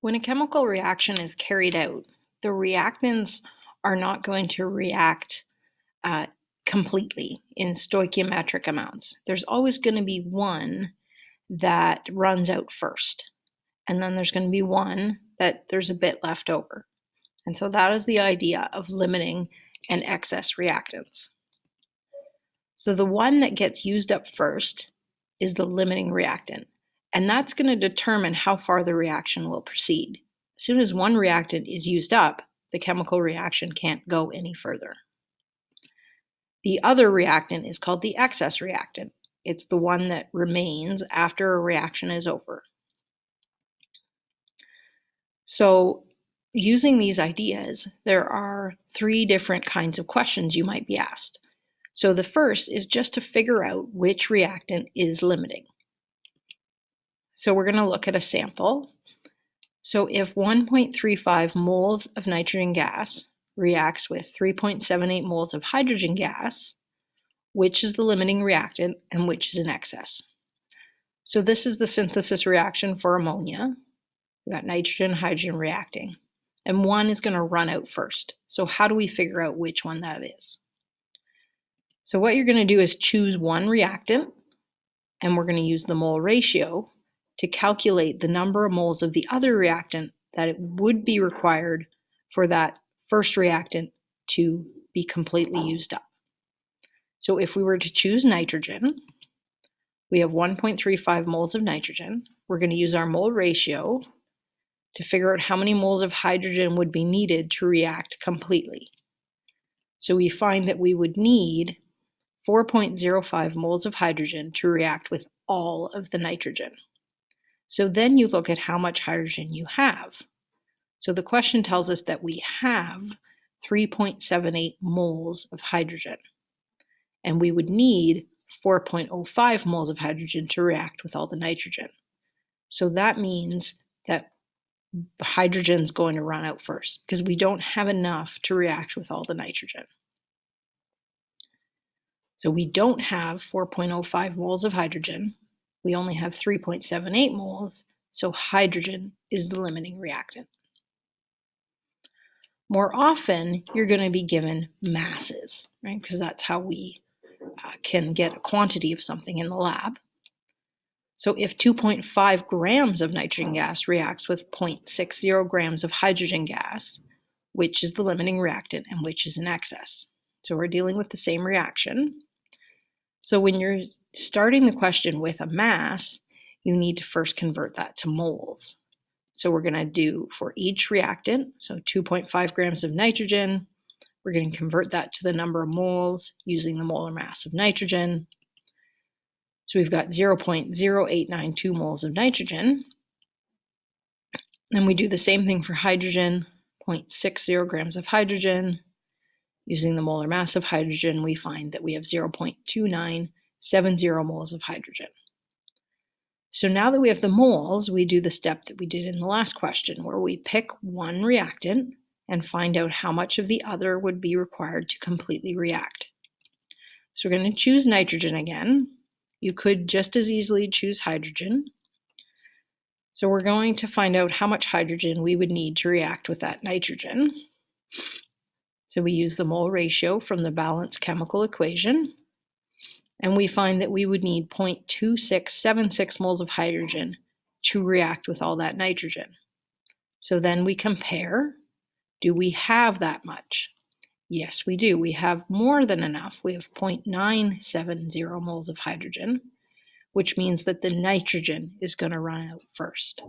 When a chemical reaction is carried out, the reactants are not going to react completely in stoichiometric amounts. There's always going to be one that runs out first, and then there's going to be one that there's a bit left over. And so that is the idea of limiting and excess reactants. So the one that gets used up first is the limiting reactant, and that's going to determine how far the reaction will proceed. As soon as one reactant is used up, the chemical reaction can't go any further. The other reactant is called the excess reactant. It's the one that remains after a reaction is over. So, using these ideas, there are three different kinds of questions you might be asked. So the first is just to figure out which reactant is limiting. So we're going to look at a sample. So if 1.35 moles of nitrogen gas reacts with 3.78 moles of hydrogen gas, which is the limiting reactant and which is in excess? So this is the synthesis reaction for ammonia. We've got nitrogen and hydrogen reacting, and one is going to run out first. So how do we figure out which one that is? So what you're going to do is choose one reactant, and we're going to use the mole ratio to calculate the number of moles of the other reactant that it would be required for that first reactant to be completely used up. So if we were to choose nitrogen, we have 1.35 moles of nitrogen. We're going to use our mole ratio to figure out how many moles of hydrogen would be needed to react completely. So we find that we would need 4.05 moles of hydrogen to react with all of the nitrogen. So then you look at how much hydrogen you have. So the question tells us that we have 3.78 moles of hydrogen, and we would need 4.05 moles of hydrogen to react with all the nitrogen. So that means that hydrogen's going to run out first because we don't have enough to react with all the nitrogen. So we don't have 4.05 moles of hydrogen. We only have 3.78 moles, so hydrogen is the limiting reactant. More often, you're going to be given masses, right? Because that's how we can get a quantity of something in the lab. So if 2.5 grams of nitrogen gas reacts with 0.60 grams of hydrogen gas, which is the limiting reactant and which is in excess? So we're dealing with the same reaction. So when you're starting the question with a mass, you need to first convert that to moles. So we're going to do for each reactant, so 2.5 grams of nitrogen, we're going to convert that to the number of moles using the molar mass of nitrogen. So we've got 0.0892 moles of nitrogen. Then we do the same thing for hydrogen, 0.60 grams of hydrogen. Using the molar mass of hydrogen, we find that we have 0.2970 moles of hydrogen. So now that we have the moles, we do the step that we did in the last question, where we pick one reactant and find out how much of the other would be required to completely react. So we're going to choose nitrogen again. You could just as easily choose hydrogen. So we're going to find out how much hydrogen we would need to react with that nitrogen. So we use the mole ratio from the balanced chemical equation, and we find that we would need 0.2676 moles of hydrogen to react with all that nitrogen. So then we compare, do we have that much? Yes, we do. We have more than enough. We have 0.970 moles of hydrogen, which means that the nitrogen is going to run out first.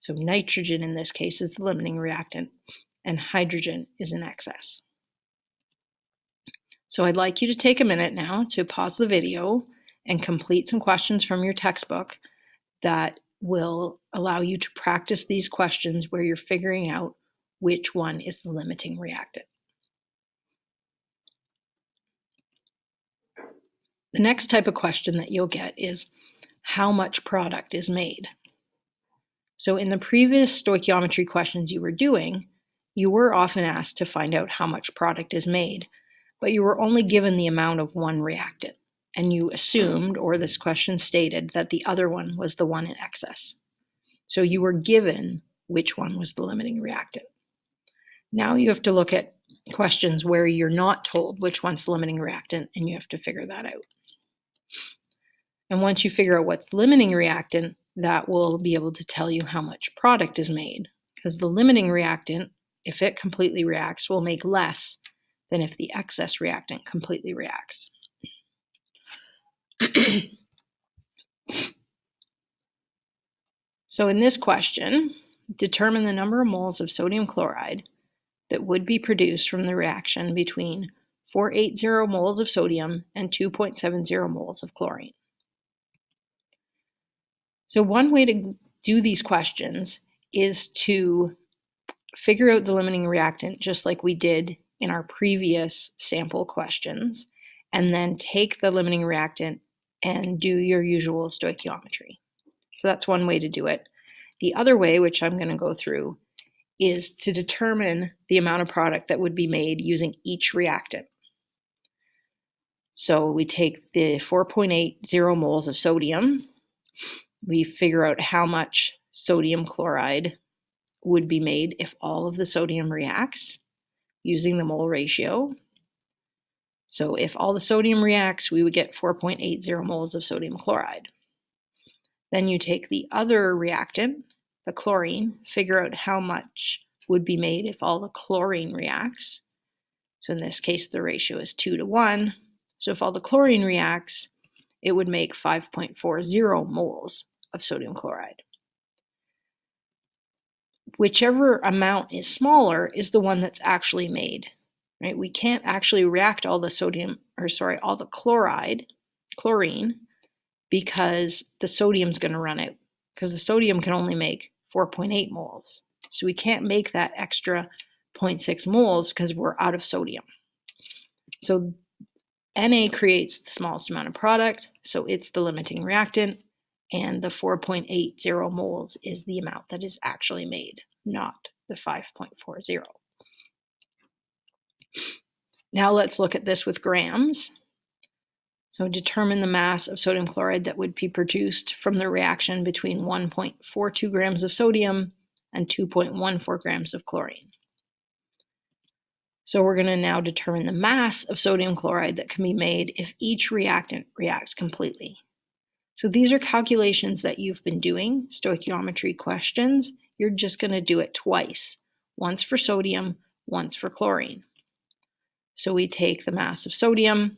So nitrogen in this case is the limiting reactant, and hydrogen is in excess. So I'd like you to take a minute now to pause the video and complete some questions from your textbook that will allow you to practice these questions where you're figuring out which one is the limiting reactant. The next type of question that you'll get is how much product is made. So in the previous stoichiometry questions you were doing, you were often asked to find out how much product is made, but you were only given the amount of one reactant, and you assumed, or this question stated, that the other one was the one in excess. So you were given which one was the limiting reactant. Now you have to look at questions where you're not told which one's the limiting reactant, and you have to figure that out. And once you figure out what's the limiting reactant, that will be able to tell you how much product is made, because the limiting reactant, if it completely reacts, will make less than if the excess reactant completely reacts. So in this question, determine the number of moles of sodium chloride that would be produced from the reaction between 480 moles of sodium and 2.70 moles of chlorine. So one way to do these questions is to figure out the limiting reactant just like we did in our previous sample questions, and then take the limiting reactant and do your usual stoichiometry. So that's one way to do it. The other way, which I'm going to go through, is to determine the amount of product that would be made using each reactant. So we take the 4.80 moles of sodium, we figure out how much sodium chloride would be made if all of the sodium reacts using the mole ratio. So if all the sodium reacts, we would get 4.80 moles of sodium chloride. Then you take the other reactant, the chlorine, figure out how much would be made if all the chlorine reacts. So in this case, the ratio is 2 to 1. So if all the chlorine reacts, it would make 5.40 moles of sodium chloride. Whichever amount is smaller is the one that's actually made, right? We can't actually react all the chlorine, because the sodium's going to run out, because the sodium can only make 4.8 moles. So we can't make that extra 0.6 moles because we're out of sodium. So Na creates the smallest amount of product, so it's the limiting reactant, and the 4.80 moles is the amount that is actually made, not the 5.40. Now let's look at this with grams. So determine the mass of sodium chloride that would be produced from the reaction between 1.42 grams of sodium and 2.14 grams of chlorine. So we're going to now determine the mass of sodium chloride that can be made if each reactant reacts completely. So these are calculations that you've been doing, stoichiometry questions. You're just going to do it twice, once for sodium, once for chlorine. So we take the mass of sodium,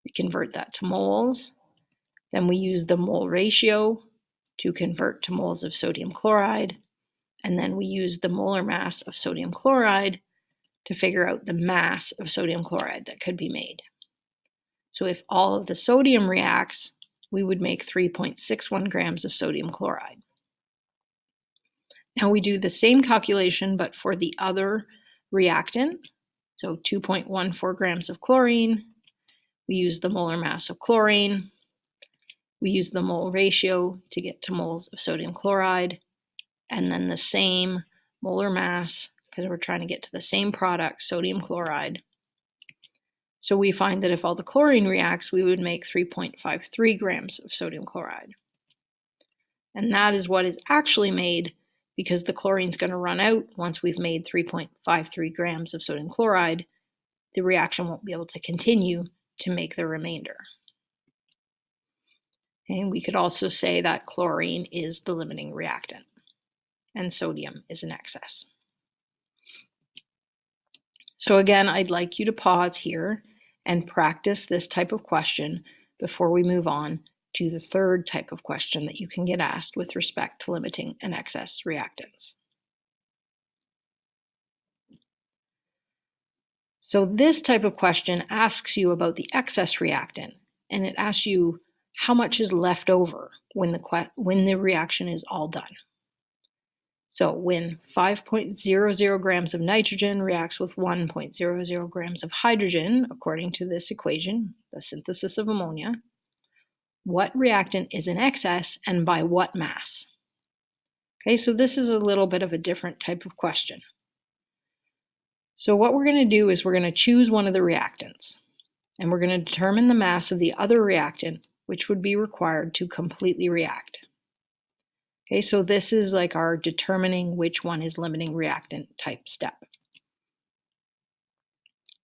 we convert that to moles, then we use the mole ratio to convert to moles of sodium chloride, and then we use the molar mass of sodium chloride to figure out the mass of sodium chloride that could be made. So if all of the sodium reacts, we would make 3.61 grams of sodium chloride. Now we do the same calculation, but for the other reactant, so 2.14 grams of chlorine. We use the molar mass of chlorine. We use the mole ratio to get to moles of sodium chloride, and then the same molar mass, because we're trying to get to the same product, sodium chloride. So we find that if all the chlorine reacts, we would make 3.53 grams of sodium chloride. And that is what is actually made, because the chlorine's going to run out once we've made 3.53 grams of sodium chloride. The reaction won't be able to continue to make the remainder. And we could also say that chlorine is the limiting reactant and sodium is an excess. So again, I'd like you to pause here and practice this type of question before we move on to the third type of question that you can get asked with respect to limiting and excess reactants. So this type of question asks you about the excess reactant, and it asks you how much is left over when the reaction is all done. So when 5.00 grams of nitrogen reacts with 1.00 grams of hydrogen, according to this equation, the synthesis of ammonia, what reactant is in excess and by what mass? Okay, so this is a little bit of a different type of question. So what we're going to do is we're going to choose one of the reactants, and we're going to determine the mass of the other reactant, which would be required to completely react. Okay, so this is like our determining which one is limiting reactant type step.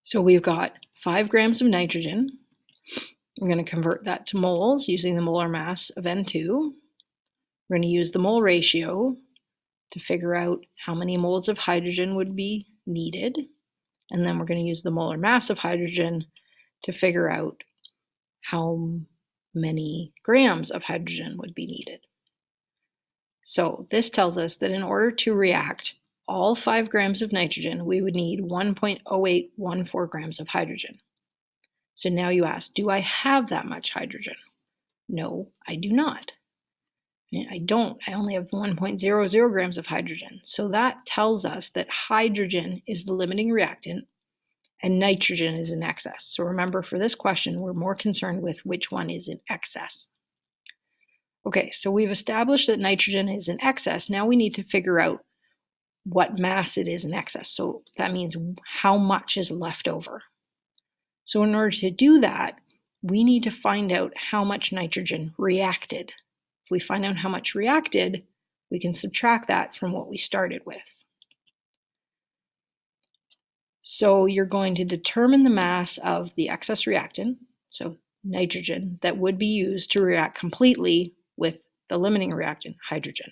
So we've got 5 grams of nitrogen. I'm going to convert that to moles using the molar mass of N2. We're going to use the mole ratio to figure out how many moles of hydrogen would be needed. And then we're going to use the molar mass of hydrogen to figure out how many grams of hydrogen would be needed. So this tells us that in order to react all 5 grams of nitrogen, we would need 1.0814 grams of hydrogen. So now you ask, do I have that much hydrogen? No, I do not. I don't. I only have 1.00 grams of hydrogen. So that tells us that hydrogen is the limiting reactant and nitrogen is in excess. So remember, for this question, we're more concerned with which one is in excess. Okay, so we've established that nitrogen is in excess. Now we need to figure out what mass it is in excess. So that means how much is left over. So in order to do that, we need to find out how much nitrogen reacted. If we find out how much reacted, we can subtract that from what we started with. So you're going to determine the mass of the excess reactant, so nitrogen, that would be used to react completely with the limiting reactant, hydrogen.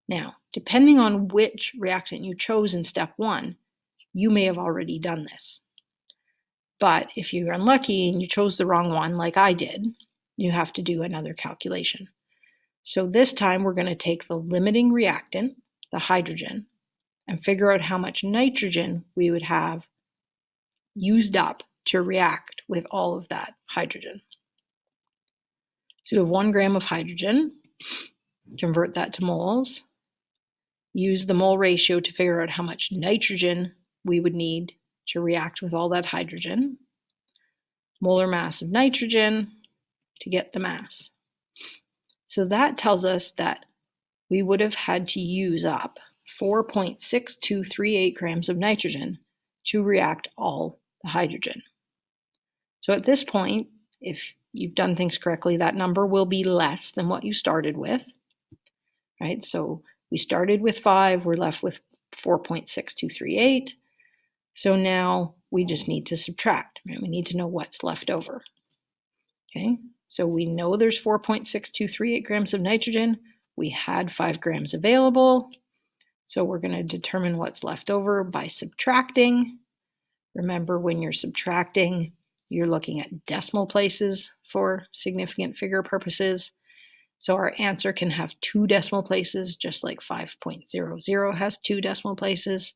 Now, depending on which reactant you chose in step 1, you may have already done this. But if you're unlucky and you chose the wrong one, like I did, you have to do another calculation. So this time we're going to take the limiting reactant, the hydrogen, and figure out how much nitrogen we would have used up to react with all of that hydrogen. So you have 1 gram of hydrogen, convert that to moles, use the mole ratio to figure out how much nitrogen we would need to react with all that hydrogen, molar mass of nitrogen to get the mass. So that tells us that we would have had to use up 4.6238 grams of nitrogen to react all the hydrogen. So at this point, if you've done things correctly, that number will be less than what you started with, right? So we started with 5, we're left with 4.6238. So now we just need to subtract, right? We need to know what's left over. Okay, so we know there's 4.6238 grams of nitrogen. We had 5 grams available. So we're going to determine what's left over by subtracting. Remember, when you're subtracting, you're looking at decimal places for significant figure purposes. So our answer can have 2 decimal places, just like 5.00 has 2 decimal places.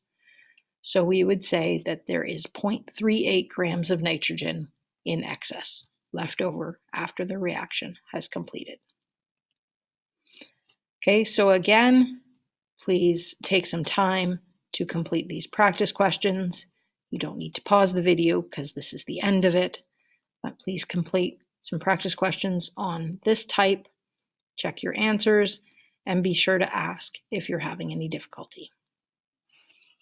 So we would say that there is 0.38 grams of nitrogen in excess left over after the reaction has completed. Okay, so again, please take some time to complete these practice questions. You don't need to pause the video because this is the end of it, but please complete some practice questions on this type, check your answers, and be sure to ask if you're having any difficulty.